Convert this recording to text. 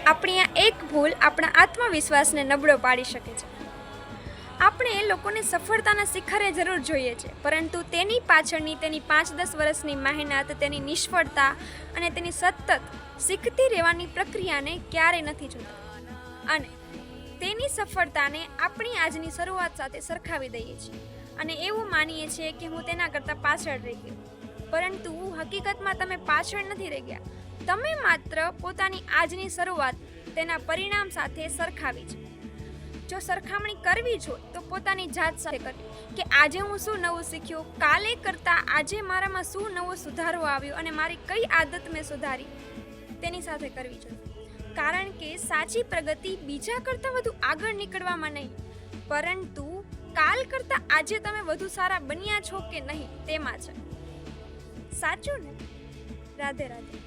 આપણી આ એક ભૂલ આપણા આત્મવિશ્વાસને નબળો પાડી શકે છે. આપણે લોકોને સફળતાના શિખરે જરૂર જોઈએ છે, પરંતુ તેની પાછળની તેની 5-10 વર્ષની મહેનત, તેની નિષ્ફળતા અને તેની સતત શીખતી રહેવાની પ્રક્રિયાને ક્યારેય નથી જોતા. અને તેની સફળતાને આપણી આજની શરૂઆત સાથે સરખાવી દઈએ છીએ અને એવું માનીએ છીએ કે હું તેના કરતાં પાછળ રહી ગયો. પરંતુ હકીકતમાં તમે પાછળ નથી રહી ગયા. તમે માત્ર પોતાની આજની શરૂઆત તેના પરિણામ સાથે સરખાવી છે. જો સરખામણી કરવી જ હોય તો પોતાની જાત સાથે કરવી કે આજે હું શું નવું શીખ્યો, કાલે કરતાં આજે મારામાં શું નવો સુધારો આવ્યો અને મારી કઈ આદત મેં સુધારી, તેની સાથે કરવી જોઈએ. કારણ કે સાચી પ્રગતિ બીજા કરતાં વધુ આગળ નીકળવામાં નહીં, પરંતુ કાલ કરતાં આજે તમે વધુ સારા બન્યા છો કે નહીં તેમાં છે. સાચું ને? રાધે રાધે.